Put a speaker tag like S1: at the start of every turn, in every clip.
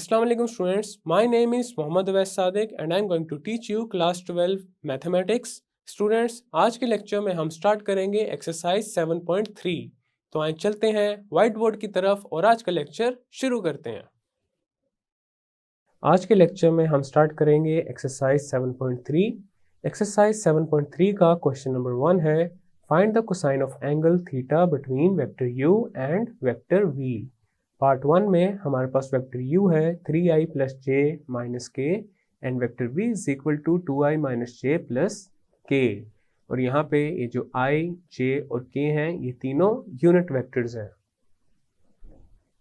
S1: Assalamu alaikum students. My name is Mohammad Awais Sadiq and I am going to teach you class 12 mathematics. Students, आज के lecture में हम start करेंगे exercise 7.3। तो आइए चलते हैं व्हाइट बोर्ड की तरफ और आज का लेक्चर शुरू करते हैं। आज के लेक्चर में हम स्टार्ट करेंगे एक्सरसाइज 7.3। एक्सरसाइज 7.3 का क्वेश्चन नंबर 1 है, find the cosine of angle theta between vector u and vector v। Part 1 में हमारे पास वेक्टर u है 3i plus j minus k and vector v is equal to 2i minus j plus k. और यहाँ पे ये जो i, j और k हैं ये तीनों यूनिट वेक्टर्स हैं।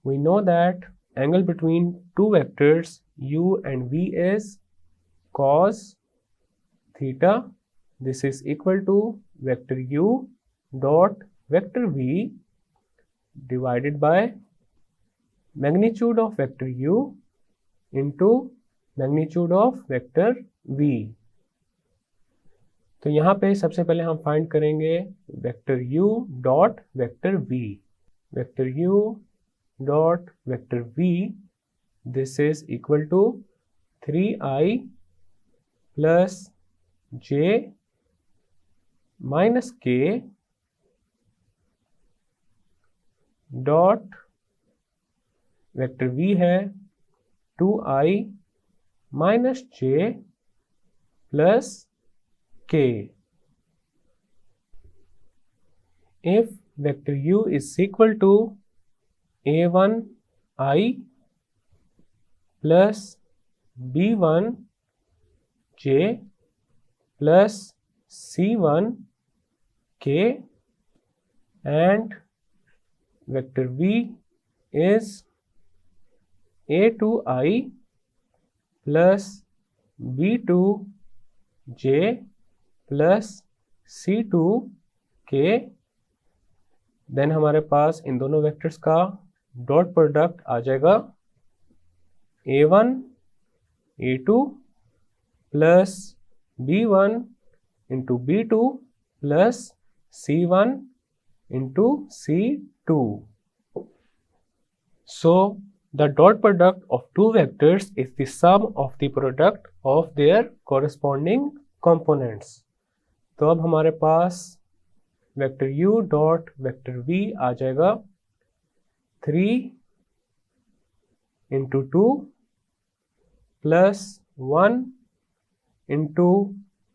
S1: We know that angle between two vectors u and v is cos theta. This is equal to vector u dot vector v divided by magnitude of vector u into magnitude of vector v। तो यहाँ पे सबसे पहले हम find करेंगे vector u dot vector v। Vector u dot vector v, this is equal to 3i plus j minus k dot vector v है 2i minus j plus k। If vector u is equal to a1i plus b1j plus c1k and vector v is a2i plus b2j plus c2k, then हमारे पास इन दोनों vectors का dot product आ जाएगा a1 a2 plus b1 into b2 plus c1 into c2। So the dot product of two vectors is the sum of the product of their corresponding components। तो अब हमारे पास vector u dot vector v आ जाएगा 3 into 2 plus 1 into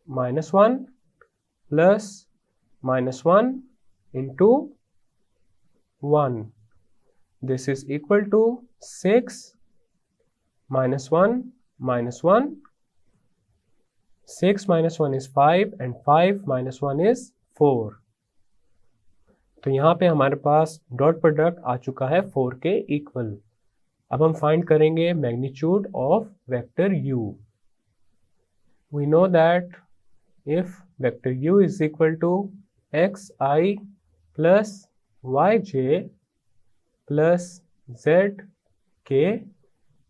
S1: minus 1 plus minus 1 into 1। This is equal to 6 minus 1 minus 1. 6 minus 1 is 5 and 5 minus 1 is 4। तो यहाँ पे हमारे पास डॉट प्रोडक्ट आ चुका है 4 के इक्वल। अब हम फाइंड करेंगे magnitude of vector u। We know that if vector u is equal to xi plus yj plus zk,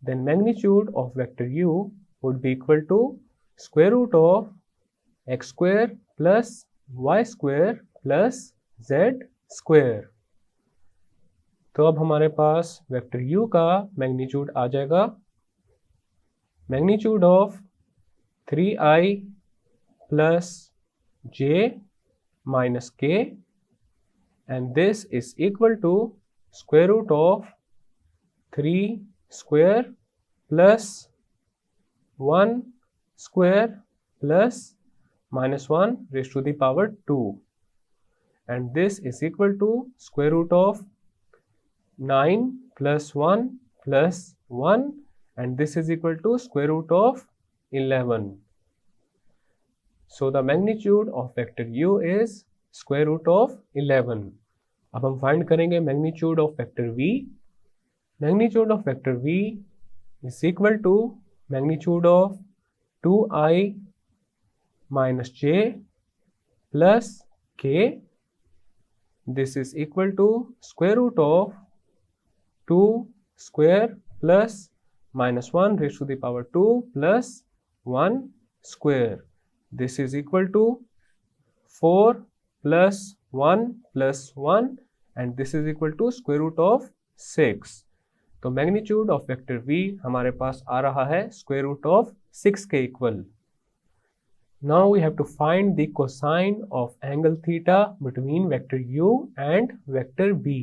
S1: then magnitude of vector u would be equal to square root of x square plus y square plus z square। तो अब हमारे पास vector u का magnitude आ जाएगा magnitude of 3i plus j minus k and this is equal to square root of 3 square plus 1 square plus minus 1 raised to the power 2, and this is equal to square root of 9 plus 1 plus 1, and this is equal to square root of 11। So the magnitude of vector u is square root of 11। अब हम find करेंगे magnitude of vector v। Magnitude of vector v is equal to magnitude of 2i minus j plus k। This is equal to square root of 2 square plus minus 1 raise to the power 2 plus 1 square. This is equal to 4 plus 1 plus 1 and this is equal to square root of 6। तो magnitude of vector v हमारे पास आ रहा है square root of 6 के equal. Now we have to find the cosine of angle theta between vector u and vector v।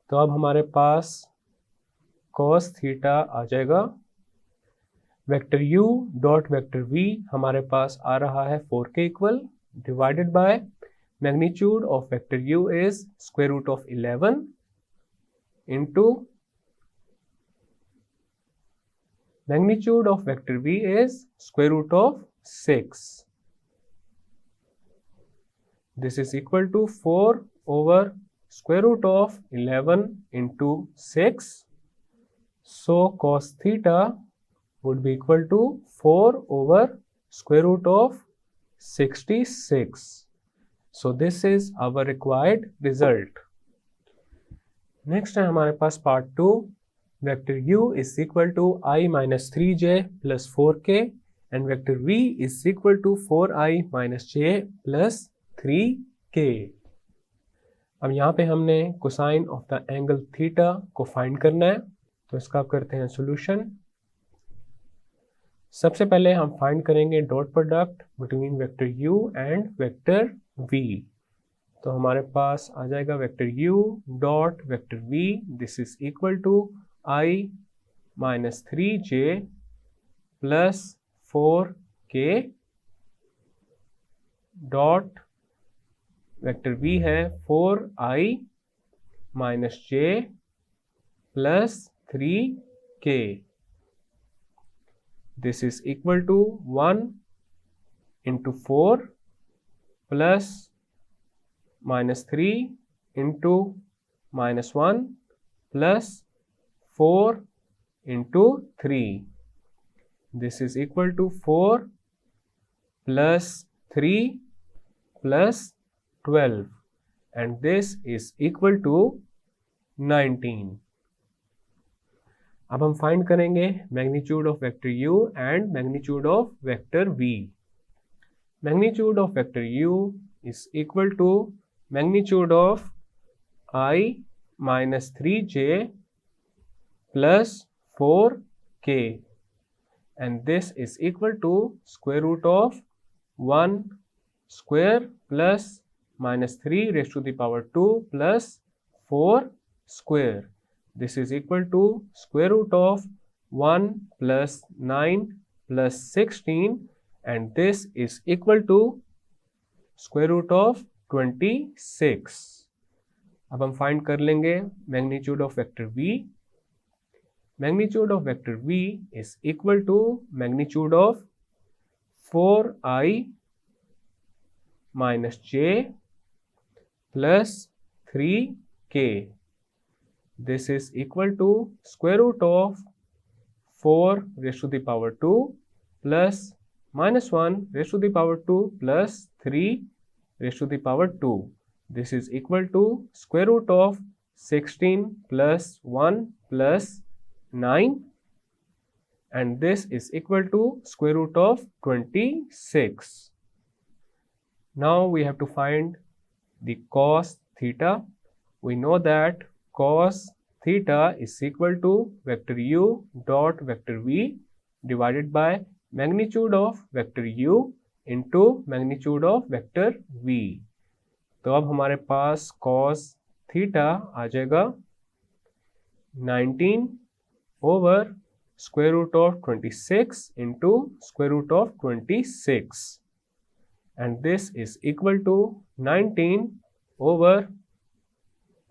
S1: तो अब हमारे पास cos थीटा आ जाएगा। Vector u dot vector v हमारे पास आ रहा है 4 के equal, divided by magnitude of vector u is square root of 11 into magnitude of vector v is square root of 6. This is equal to 4 over square root of 11 into 6. So cos theta would be equal to 4 over square root of 66. So this is our required result. Next है हमारे पास part 2। Vector u is equal to i minus 3j plus 4k and vector v is equal to 4i minus j plus 3k। अब यहाँ पे हमने cosine of the angle theta को find करना है, तो इसका आप करते हैं सोल्यूशन। सबसे पहले हम फाइंड करेंगे dot product between vector u and vector v। तो हमारे पास आ जाएगा vector u dot vector v, this is equal to i minus 3j plus 4k dot vector v है 4i minus j plus 3k। This is equal to 1 into 4 plus minus 3 into minus 1 plus 4 into 3. This is equal to 4 plus 3 plus 12 and this is equal to 19. अब हम find करेंगे magnitude of vector u and magnitude of vector v। Magnitude of vector u is equal to magnitude of I minus 3j plus 4k and this is equal to square root of 1 square plus minus 3 raised to the power 2 plus 4 square. This is equal to square root of 1 plus 9 plus 16 and this is equal to square root of 26। अब हम find कर लेंगे magnitude of vector v। Magnitude of vector v is equal to magnitude of 4i minus j plus 3k। This is equal to square root of 4 raise to the power 2 plus minus 1 raised to the power 2 plus 3 raised to the power 2. This is equal to square root of 16 plus 1 plus 9 and this is equal to square root of 26. Now we have to find the cos theta. We know that cos theta is equal to vector u dot vector v divided by magnitude of vector u into magnitude of vector v। तो अब हमारे पास cos theta आ जाएगा 19 over square root of 26 into square root of 26 and this is equal to 19 over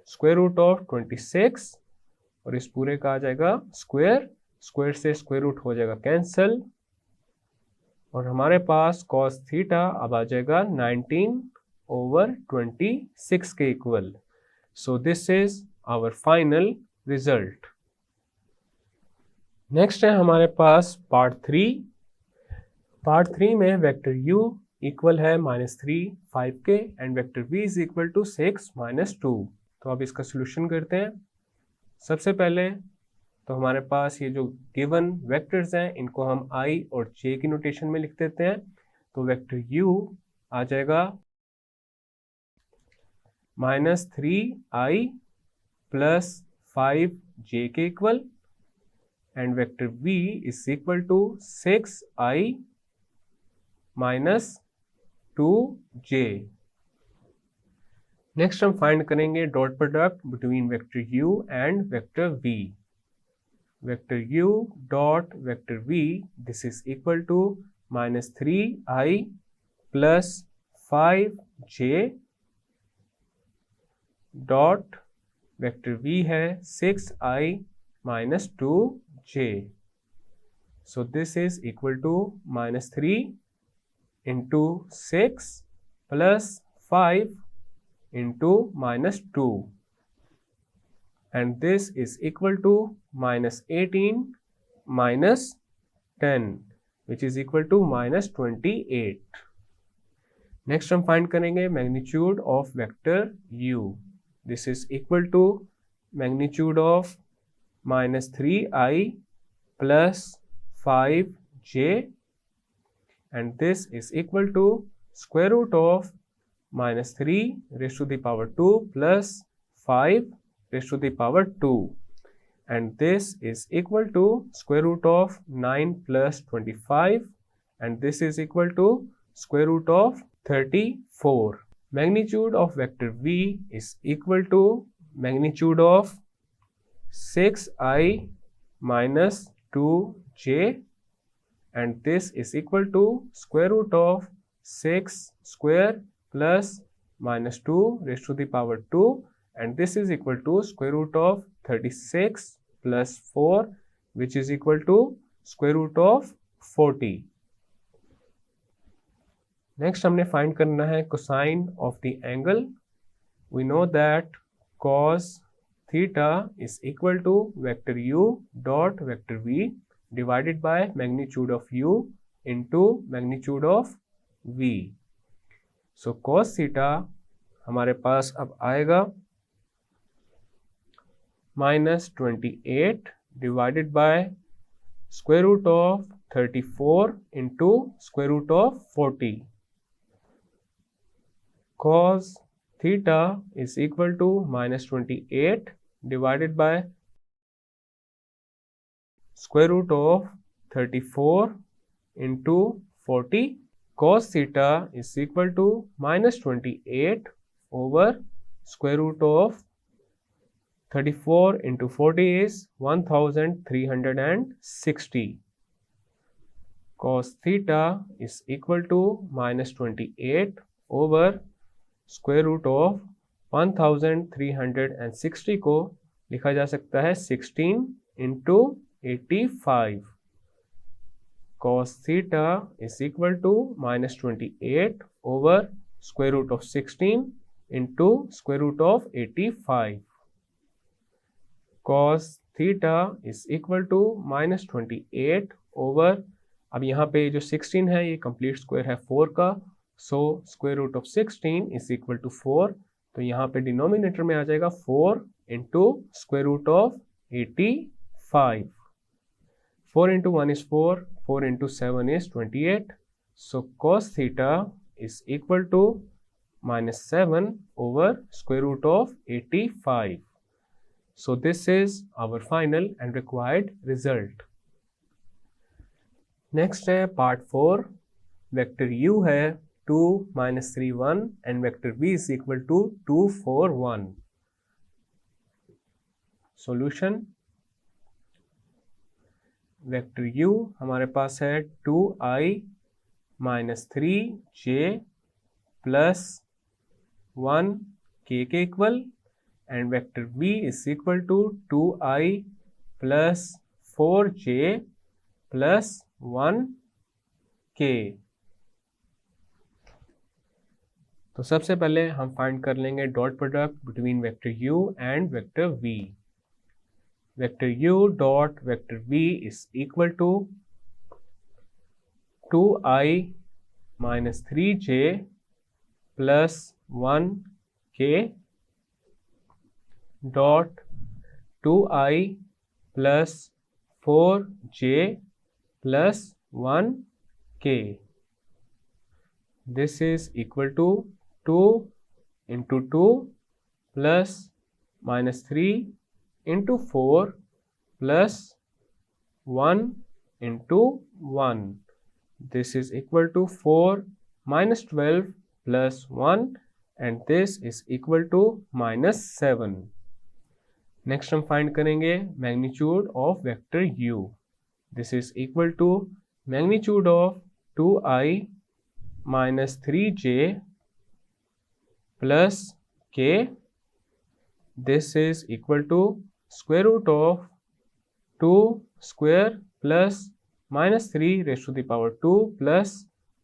S1: square root of 26 और इस पूरे का आ जाएगा स्क्वायर, स्क्वायर से स्क्वायर रूट हो जाएगा कैंसल और हमारे पास cos थीटा अब आ जाएगा 19 ओवर 26 के equal. So this is our final result. Next है हमारे पास पार्ट 3। पार्ट 3 में वेक्टर u इक्वल है -3 5k and vector v is equal to 6 -2। तो अब इसका सोल्यूशन करते हैं। सबसे पहले तो हमारे पास ये जो गिवन वेक्टर्स हैं इनको हम i और j की नोटेशन में लिख देते हैं। तो वेक्टर u आ जाएगा -3i प्लस 5 j के equal and vector v is equal to 6i minus 2j. Next हम फाइंड करेंगे dot product between vector u and vector v. Vector u dot vector v, this is equal to -3i plus 5j dot vector v है 6i minus 2j. So this is equal to -3 into 6 plus 5 into -2, and this is equal to -18 minus 10, which is equal to -28. Next हम find करेंगे magnitude of vector u. This is equal to magnitude of -3i plus 5j, and this is equal to square root of -3 raised to the power 2 plus 5 raised to the power 2, and this is equal to square root of 9 plus 25, and this is equal to square root of 34. Magnitude of vector v is equal to magnitude of 6i minus 2j, and this is equal to square root of 6 square plus -2 raised to the power 2, and this is equal to square root of 36 plus 4, which is equal to square root of 40. Next हमने find करना है cosine of the angle. We know that cos theta is equal to vector u dot vector v divided by magnitude of u into magnitude of v. So cos theta हमारे पास अब आएगा -28 divided by square root of 34 into square root of 40. Cos theta is equal to -28 divided by square root of 34 into 40. Cos theta is equal to -28 over square root of 34 into 40 is 1360. Cos theta is equal to -28 over square root of 1360 को लिखा जा सकता है 16 into 85. Cos theta is equal to -28 over square root of 16 into square root of 85. Cos theta is equal to -28 over, अब यहाँ पे जो 16 है ये कंप्लीट स्क्वायर है 4 का, so square root of 16 is equal to 4, तो यहाँ पे डिनोमिनेटर में आ जाएगा 4 into square root of 85. 4 into 1 is 4, 4 into 7 is 28. So cos theta is equal to -7 over square root of 85. So this is our final and required result. Next है part 4. Vector u है 2 -3 1 and vector v is equal to 2 4 1. Solution. Vector u हमारे पास है 2i minus 3j plus 1k के equal, and vector v is equal to 2i plus 4j plus 1k. तो सबसे पहले हम find कर लेंगे dot product between vector u and vector v. Vector u dot vector v is equal to 2i minus 3j plus 1k dot 2i plus 4j plus 1k. This is equal to 2 into 2 plus minus 3 into 4 plus 1 into 1. This is equal to 4 minus 12 plus 1 and this is equal to minus 7. Next हम find करेंगे magnitude of vector u. This is equal to magnitude of 2i minus 3j plus k. This is equal to square root of 2 square plus minus 3 raised to the power 2 plus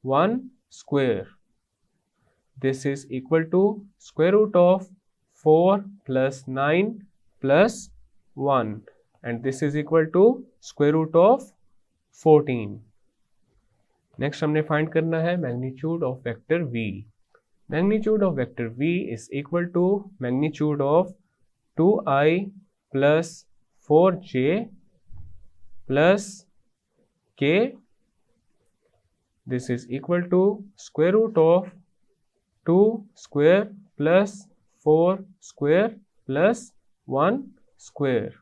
S1: 1 square. This is equal to square root of 4 plus 9 plus 1 and this is equal to square root of 14. Next हमने find करना है magnitude of vector v. Magnitude of vector v is equal to magnitude of 2i plus 4j plus k. This is equal to square root of 2 square plus 4 square plus 1 square.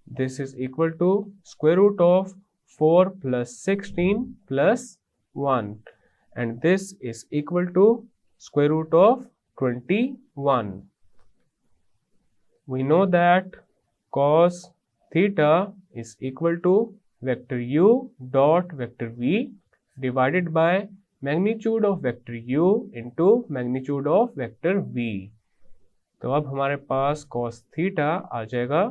S1: This is equal to square root of 4 plus 16 plus 1 and this is equal to square root of 21. We know that cos theta is equal to vector u dot vector v divided by magnitude of vector u into magnitude of vector v. तो अब हमारे पास cos theta आ जाएगा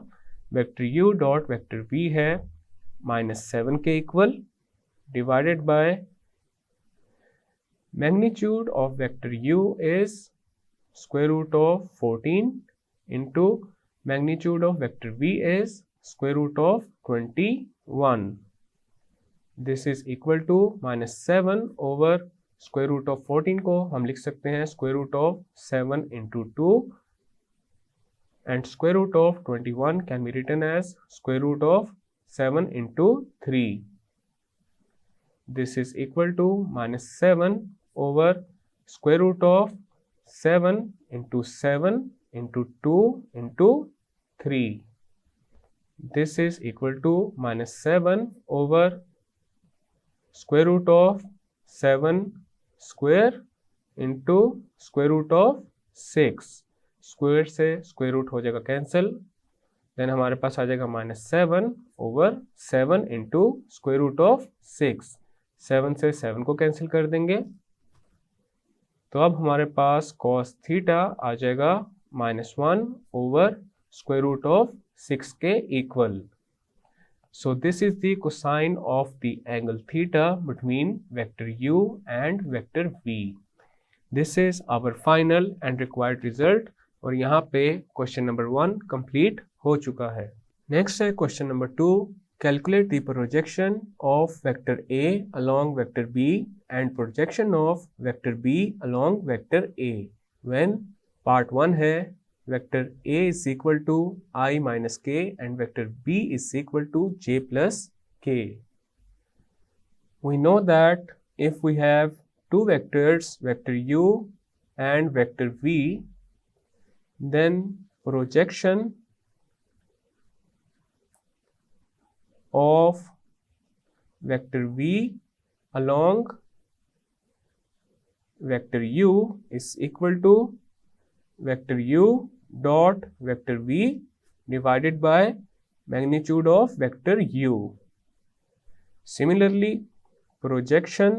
S1: vector u dot vector v है -7 के equal divided by magnitude of vector u is square root of 14 into magnitude of vector v is square root of 21. This is equal to -7 over square root of 14 को हम लिख सकते हैं square root of 7 into 2 and square root of 21 can be written as square root of 7 into 3. This is equal to -7 over square root of 7 into 7 into 2 into 3. This is equal to -7 over square root of 7 square into square root of 6. Square से square root हो जाएगा cancel, then हमारे पास आ जाएगा -7 over 7 into square root of 6. 7 से 7 को cancel कर देंगे तो अब हमारे पास cos थीटा आ जाएगा -1 ओवर स्क्वायर रूट ऑफ 6 के equal. So this is the cosine of the angle theta between vector u and vector v. This is our final and required result और यहाँ पे क्वेश्चन नंबर 1 कंप्लीट हो चुका है. Next है question number 2. Calculate the projection of vector a along vector b and projection of vector b along vector a when part 1 है vector a is equal to I minus k and vector b is equal to j plus k. We know that if we have two vectors, vector u and vector v, then projection of vector v along vector u is equal to vector u dot vector v divided by magnitude of vector u. Similarly, projection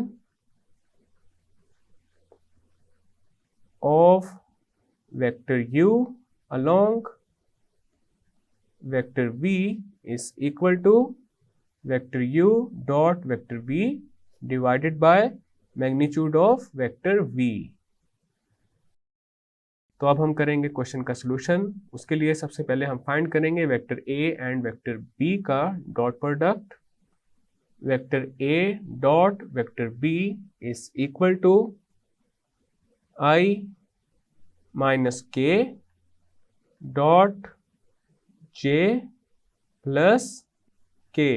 S1: of vector u along vector v is equal to vector u dot vector v divided by magnitude of vector v. तो अब हम करेंगे question का solution. उसके लिए सबसे पहले हम फाइंड करेंगे vector a and vector b का dot product. Vector a dot vector b is equal to I minus k dot j plus k.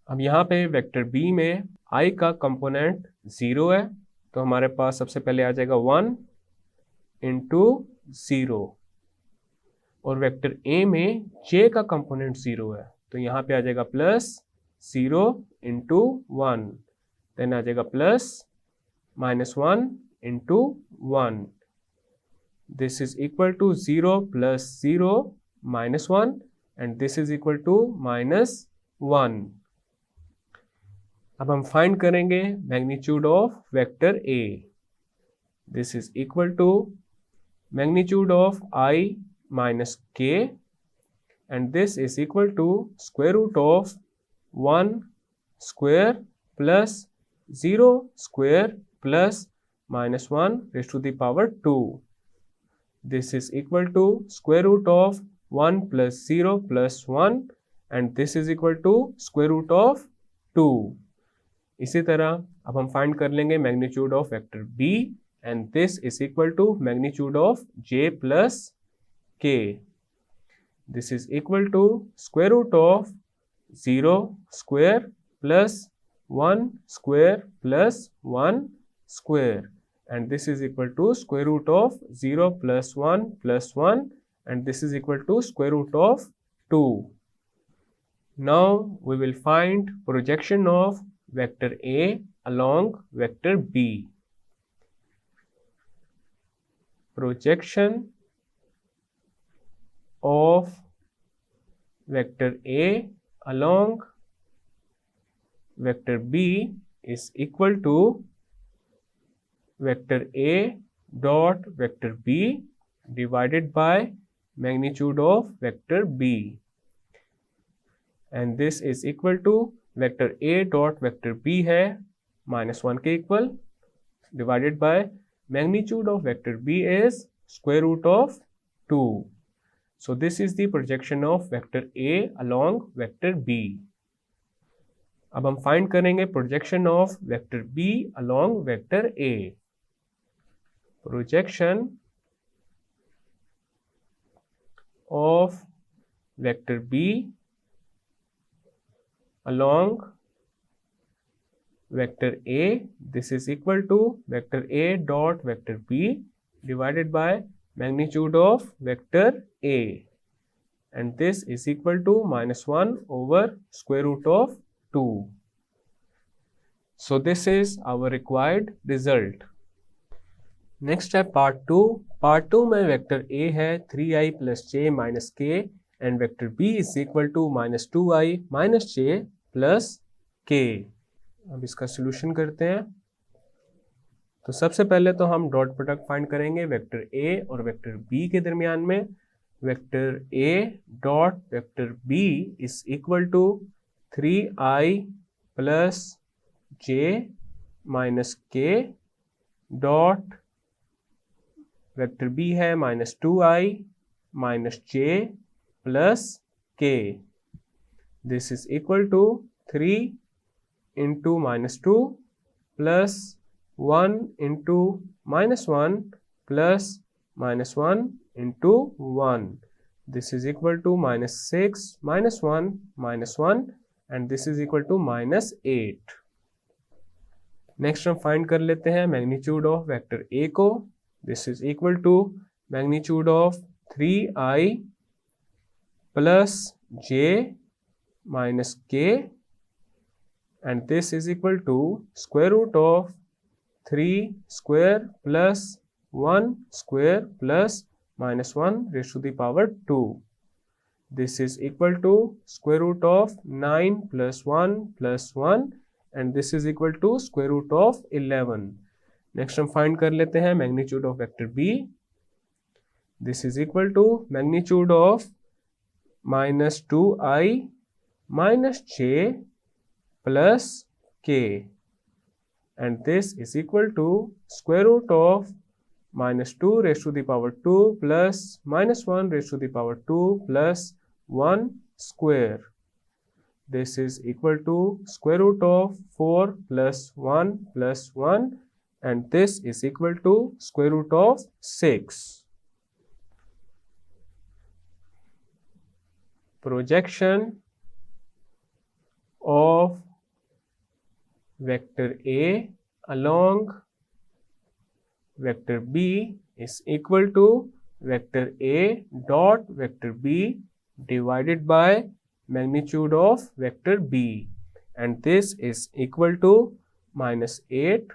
S1: अब यहाँ पे वेक्टर b में i का कंपोनेंट 0 है तो हमारे पास सबसे पहले आ जाएगा 1 इंटू 0 और वेक्टर ए में जे का कंपोनेंट 0 है, तो यहाँ पे आ जाएगा प्लस 0 इंटू 1, देन आ जाएगा plus -1 into 1. This is equal to 0 plus 0 minus 1 and this is equal to -1. अब हम फाइंड करेंगे magnitude of vector A. This is equal to magnitude of i minus k and this is equal to square root of 1 square plus 0 square plus -1 raised to the power 2. This is equal to square root of 1 plus 0 plus 1 and this is equal to square root of 2. इसी तरह अब हम find कर लेंगे magnitude of vector B and this is equal to magnitude of J plus K. This is equal to square root of 0 square plus 1 square plus 1 square and this is equal to square root of 0 plus 1 plus 1 and this is equal to square root of 2. Now we will find projection of vector A along vector B. Projection of vector A along vector B is equal to vector A dot vector B divided by magnitude of vector B, and this is equal to vector A dot vector B है -1 के equal divided by magnitude of vector B is square root of 2. So this is the projection of vector A along vector B. अब हम find करेंगे projection of vector B along vector A. Projection of vector B along vector A, this is equal to vector A dot vector B divided by magnitude of vector A, and this is equal to -1 over square root of 2. So this is our required result. Next है part 2. Part 2 में vector A है 3i plus j minus k and vector B is equal to -2i minus j plus k. अब इसका solution करते हैं. तो सबसे पहले तो हम डॉट प्रोडक्ट फाइंड करेंगे वेक्टर A और वेक्टर B के दरमियान में. Vector A dot vector B is equal to 3i plus j minus k dot vector B है -2i minus j plus k. This is equal to 3 into -2 plus 1 into -1 plus -1 into 1. This is equal to -6 -1 -1 and this is equal to -8. Next हम find कर लेते हैं magnitude of vector A को. This is equal to magnitude of 3i plus j minus k and this is equal to square root of 3 square plus 1 square plus -1 raised to the power 2. This is equal to square root of 9 plus 1 plus 1 and this is equal to square root of 11. Next हम find कर लेते हैं magnitude of vector B. This is equal to magnitude of -2i minus j plus k and this is equal to square root of -2 raised to the power 2 plus -1 raised to the power 2 plus 1 square. This is equal to square root of 4 plus 1 plus 1 and this is equal to square root of 6. Projection of vector A along vector B is equal to vector A dot vector B divided by magnitude of vector B, and this is equal to minus 8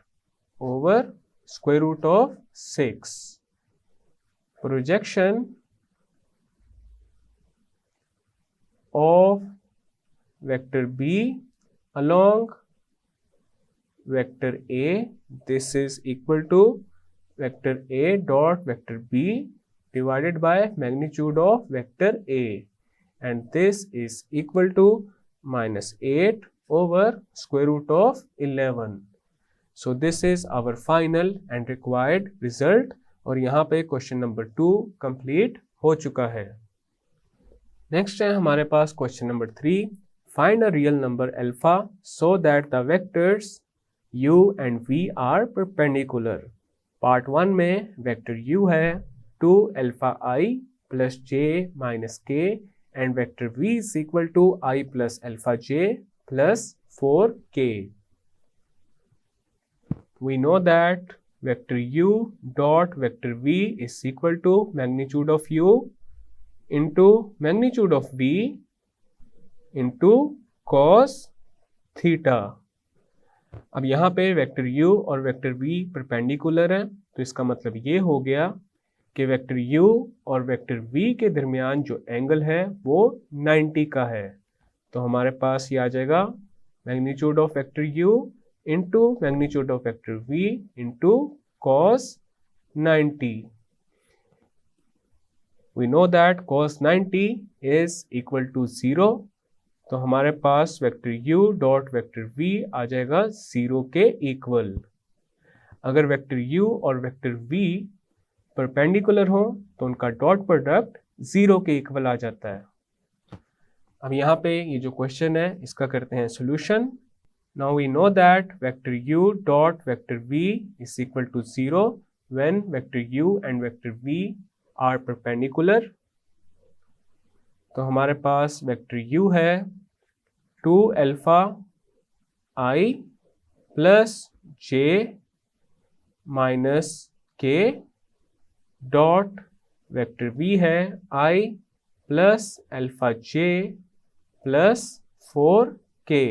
S1: over square root of 6. Projection of vector B along vector A, this is equal to vector A dot vector B divided by magnitude of vector A, and this is equal to minus 8 over square root of 11. So this is our final and required result, और यहाँ पे question number 2 complete हो चुका है। Next है हमारे पास question number 3, find a real number alpha so that the vectors u and v are perpendicular. Part 1 में वेक्टर u है 2 alpha i plus j minus k and vector v is equal to i plus alpha j plus 4k। We know that vector u dot vector v is equal to magnitude of u into magnitude of v into cos theta। अब यहाँ पे vector u और vector v perpendicular है, तो इसका मतलब ये हो गया कि वेक्टर u और वेक्टर v के दरमियान जो एंगल है वो 90 का है। तो हमारे पास ये आ जाएगा magnitude of vector u into magnitude of vector v into cos 90। We know that cos 90 is equal to 0, तो हमारे पास vector u dot vector v आ जाएगा 0 के इक्वल। अगर वेक्टर u और वेक्टर v परपेंडिकुलर हो तो उनका डॉट प्रोडक्ट 0 के इक्वल आ जाता है। अब यहाँ पे ये जो क्वेश्चन है इसका करते हैं solution. Now we know that vector u dot vector v is equal to 0 when vector u and vector v are perpendicular। तो हमारे पास वेक्टर u है 2 alpha i plus j minus k dot vector v है i plus alpha j plus 4k,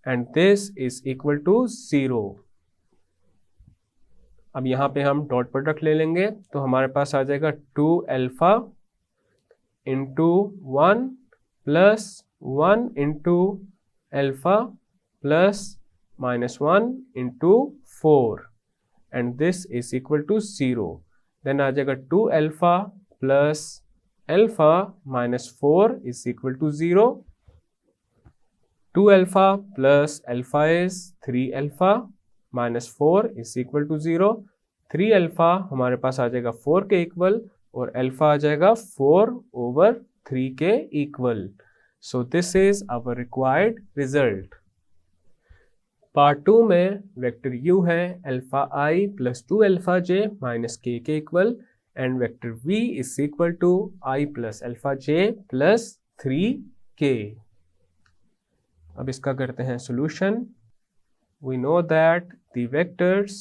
S1: and this is equal to 0। अब यहाँ पे हम dot product ले लेंगे, तो हमारे पास आ जाएगा 2 alpha into 1 plus 1 into alpha plus minus 1 into 4, and this is equal to 0। Then आ जाएगा 2 alpha plus alpha minus 4 is equal to 0। 2 alpha plus alpha is 3 alpha minus 4 is equal to 0। 3 alpha हमारे पास आ जाएगा 4 के equal और alpha आ जाएगा 4 over 3 के equal. So this is our required result। Part 2 में वेक्टर u है alpha i plus 2 alpha j minus k के equal and vector v is equal to i plus alpha j plus 3k। अब इसका करते हैं solution. We know that the vectors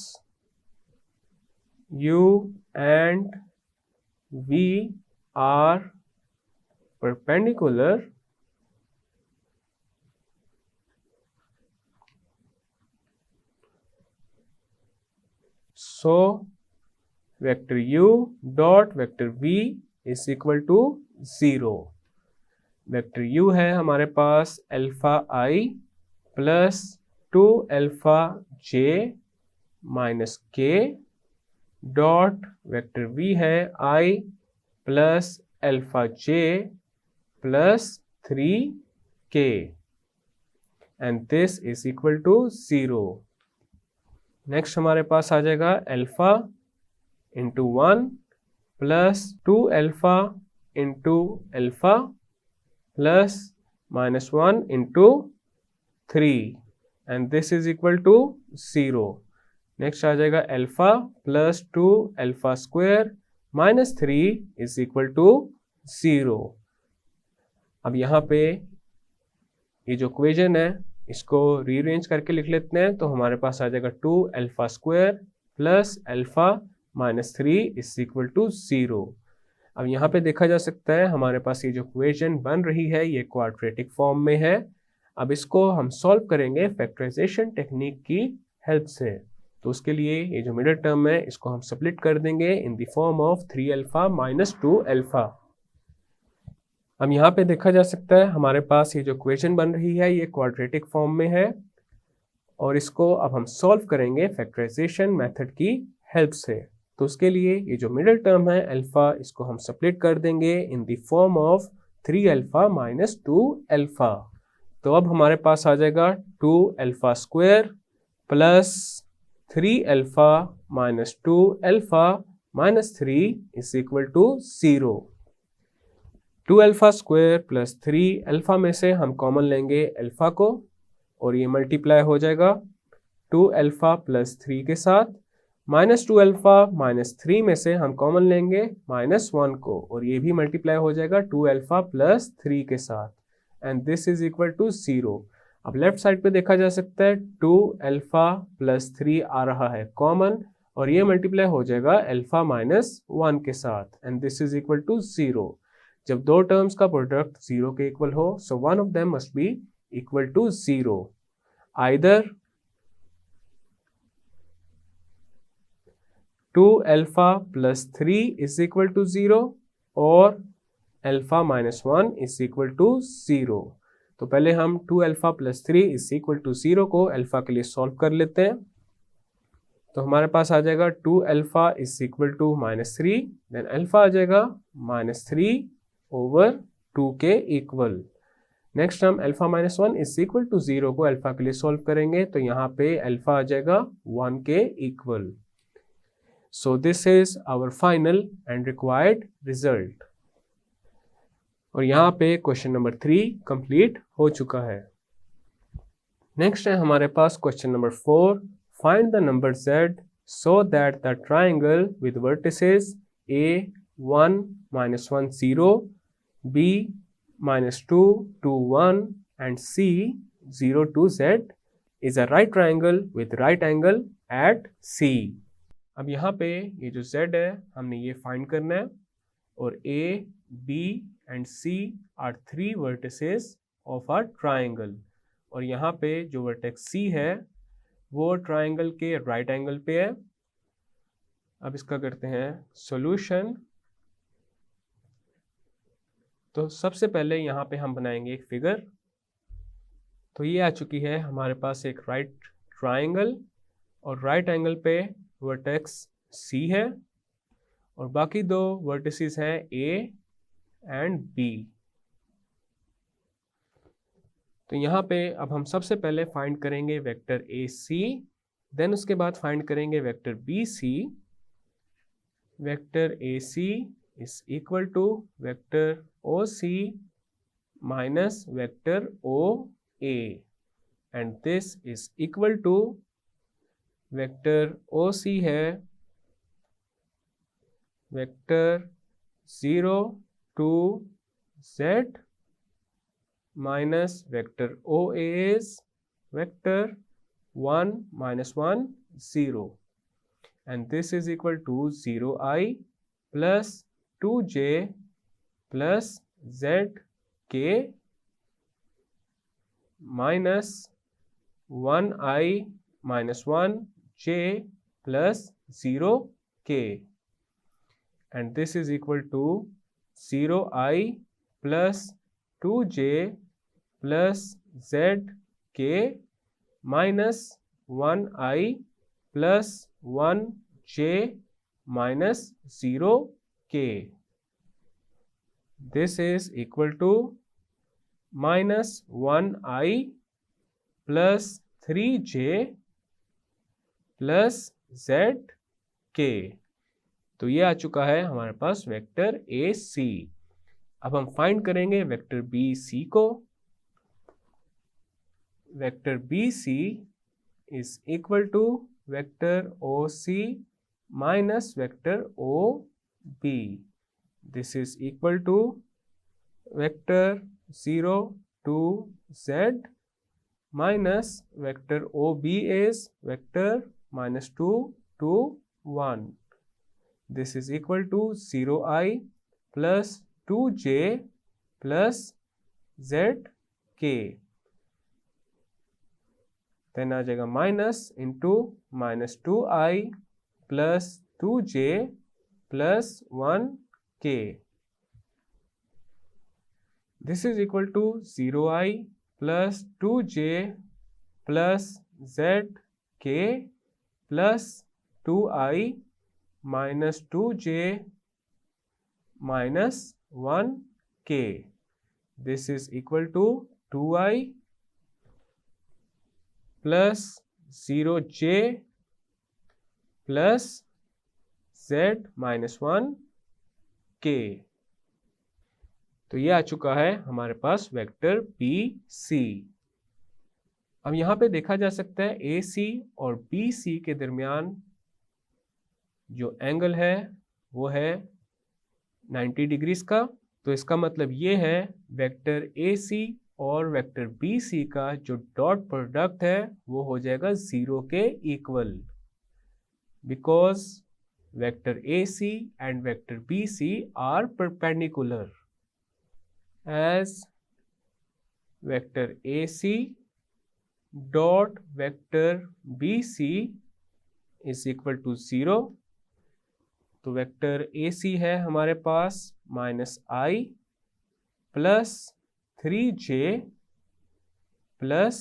S1: u and v are perpendicular, so vector u dot vector v is equal to 0। Vector u है हमारे पास alpha i plus 2 alpha j minus k dot vector v है i plus alpha j plus 3k, and this is equal to 0। Next हमारे पास आ जाएगा alpha into 1 plus 2 alpha into alpha plus minus 1 into 3, and this is equal to 0। Next आ जाएगा alpha plus 2 alpha square minus 3 is equal to 0। अब यहाँ पे ये जो इक्वेशन है इसको रीअरेंज करके लिख लेते हैं, तो हमारे पास आ जाएगा 2 alpha square plus alpha -3 is equal to 0। अब यहाँ पे देखा जा सकता है हमारे पास ये जो इक्वेशन बन रही है ये क्वाड्रेटिक फॉर्म में है। अब इसको हम सॉल्व करेंगे फैक्टराइजेशन टेक्निक की हेल्प से। तो उसके लिए ये जो मिडिल टर्म है इसको हम स्प्लिट कर देंगे in the form of 3 alpha minus 2 alpha. अब यहाँ पे देखा जा सकता है हमारे पास ये जो इक्वेशन बन रही है ये क्वाड्रेटिक फॉर्म में है और इसको अब हम सॉल्व करेंगे फैक्टराइजेशन मेथड की हेल्प से। तो उसके लिए ये जो मिडिल टर्म है अल्फा इसको हम स्प्लिट कर देंगे in the form of 3 alpha minus 2 alpha. तो अब हमारे पास आ जाएगा 2 alpha square plus 3 alpha minus 2 alpha minus 3 is equal to 0। 2 alpha square plus 3 alpha में से हम कॉमन लेंगे अल्फा को और ये मल्टीप्लाई हो जाएगा 2 अल्फा प्लस 3 के साथ, माइनस 2 अल्फा माइनस 3 में से हम कॉमन लेंगे -1 को और ये भी मल्टीप्लाई हो जाएगा 2 अल्फा प्लस 3 के साथ and this is equal to 0। अब लेफ्ट साइड पे देखा जा सकता है 2 अल्फा प्लस 3 आ रहा है कॉमन और ये मल्टीप्लाई हो जाएगा अल्फा माइनस 1 के साथ and this is equal to 0। जब दो टर्म्स का प्रोडक्ट 0 के इक्वल हो so one of them must be equal to 0। Either 2 alpha plus 3 is equal to 0 और alpha minus 1 is equal to 0। तो पहले हम 2 alpha plus 3 is equal to 0 को अल्फा के लिए सॉल्व कर लेते हैं। तो हमारे पास आ जाएगा 2 alpha is equal to -3, then alpha आ जाएगा -3 ओवर 2 के इक्वल। नेक्स्ट हम alpha minus 1 is equal to 0 को अल्फा के लिए सॉल्व करेंगे तो यहाँ पे अल्फा आ जाएगा 1 के equal. So this is our final and required result. और यहाँ पे क्वेश्चन नंबर 3 कंप्लीट हो चुका है। नेक्स्ट है हमारे पास question number 4, find the number z so that the triangle with vertices a 1 -1 0, b -2 2 1 and c 0 2 z is a right triangle with right angle at c। अब यहाँ पे ये जो z है हमने ये फाइंड करना है और a, b and c are 3 vertices of a triangle और यहाँ पे जो वर्टेक्स c है वो ट्राइंगल के राइट एंगल पे है। अब इसका करते हैं सॉल्यूशन। तो सबसे पहले यहाँ पे हम बनाएंगे एक फिगर। तो ये आ चुकी है हमारे पास एक राइट ट्राइंगल और राइट एंगल पे वर्टेक्स C है और बाकी दो वर्टिसेस हैं A एंड B। तो यहाँ पे अब हम सबसे पहले फाइंड करेंगे वेक्टर AC, देन उसके बाद फाइंड करेंगे vector BC। Vector AC is equal to vector OC minus vector OA and this is equal to vector OC है vector 0 2 Z minus vector OA is vector 1 -1 0 and this is equal to 0i plus 2j plus zk minus 1i minus 1j plus 0k and this is equal to 0i plus 2j plus zk minus 1i plus 1j minus 0k. This is equal to minus 1i plus 3j plus zk। तो ये आ चुका है हमारे पास vector AC। अब हम find करेंगे vector BC को। Vector BC is equal to vector OC minus vector OB। This is equal to vector 0 2 Z minus vector OB is vector -2 2 1 this is equal to 0i plus 2j plus zk, then आ जाएगा minus into minus 2i plus 2j plus 1k, this is equal to 0i plus 2j plus zk plus 2i minus 2j minus 1k, this is equal to 2i plus 0j plus z minus 1k। तो ये आ चुका है हमारे पास vector BC। अब यहाँ पे देखा जा सकता है AC और BC के दरमियान जो एंगल है वो है 90 डिग्रीज का। तो इसका मतलब ये है वेक्टर AC और वेक्टर BC का जो डॉट प्रोडक्ट है वो हो जाएगा 0 के equal, because vector AC and vector BC are perpendicular, as vector AC dot vector BC is equal to 0। तो वेक्टर AC है हमारे पास -i plus 3j plus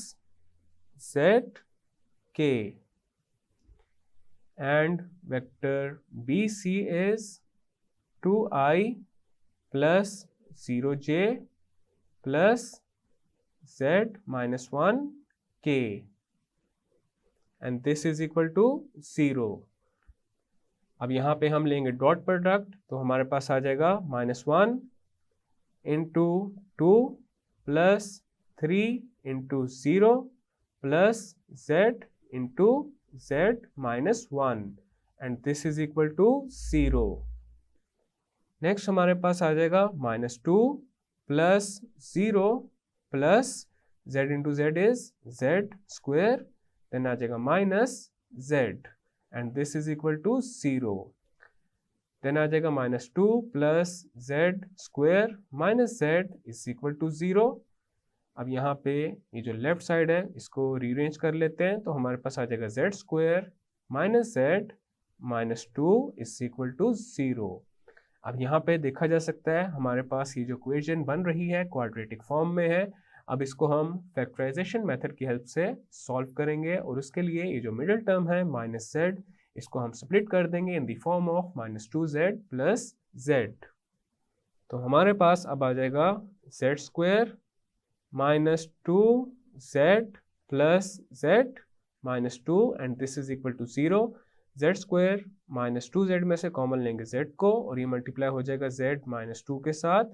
S1: zk, and vector BC is 2i plus 0j plus z minus 1k, and this is equal to 0। अब यहाँ पे हम लेंगे dot product, तो हमारे पास आ जाएगा -1 into 2 plus 3 into 0 plus z into z minus 1, and this is equal to 0। Next हमारे पास आ जाएगा -2 plus 0 plus z into z is z square, then आ जाएगा minus z, and this is equal to 0। then आ जाएगा -2 plus z square minus z is equal to 0। अब यहाँ पे ये जो लेफ्ट साइड है इसको रीअरेंज कर लेते हैं, तो हमारे पास आ जाएगा z square minus z minus 2 is equal to 0। अब यहाँ पे देखा जा सकता है हमारे पास ये जो इक्वेशन बन रही है क्वाड्रेटिक फॉर्म में है। अब इसको हम फैक्टराइजेशन मेथड की हेल्प से सॉल्व करेंगे, और उसके लिए ये जो मिडिल टर्म है -z, इसको हम स्प्लिट कर देंगे in the form of -2z plus z। तो हमारे पास अब आ जाएगा z square minus 2z plus z minus 2, and this is equal to 0। z square minus 2z में से कॉमन लेंगे z को, और ये मल्टीप्लाई हो जाएगा z माइनस 2 के साथ,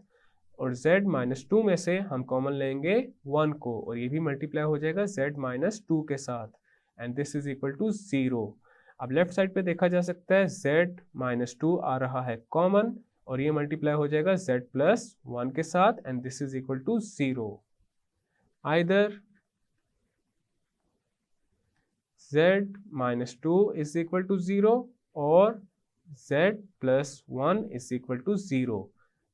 S1: और z माइनस 2 में से हम कॉमन लेंगे 1 को, और ये भी मल्टीप्लाई हो जाएगा z माइनस 2 के साथ, and this is equal to 0। अब लेफ्ट साइड पे देखा जा सकता है z माइनस 2 आ रहा है कॉमन, और ये मल्टीप्लाई हो जाएगा z प्लस 1 के साथ, and this is equal to 0। Either z minus 2 is equal to 0 और z plus 1 is equal to 0।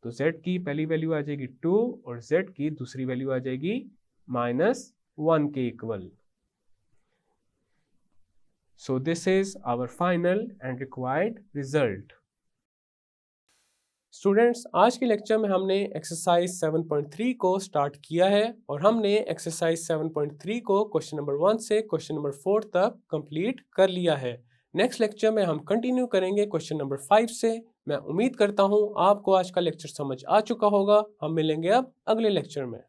S1: तो z की पहली वैल्यू आ जाएगी 2 और z की दूसरी वैल्यू आ जाएगी -1 के equal. So this is our final and required result। Students, आज के लेक्चर में हमने एक्सरसाइज 7.3 को स्टार्ट किया है, और हमने एक्सरसाइज 7.3 को क्वेश्चन नंबर 1 से क्वेश्चन नंबर 4 तक कंप्लीट कर लिया है। नेक्स्ट लेक्चर में हम कंटिन्यू करेंगे क्वेश्चन नंबर 5 से। मैं उम्मीद करता हूँ आपको आज का लेक्चर समझ आ चुका होगा। हम मिलेंगे अब अगले लेक्चर में।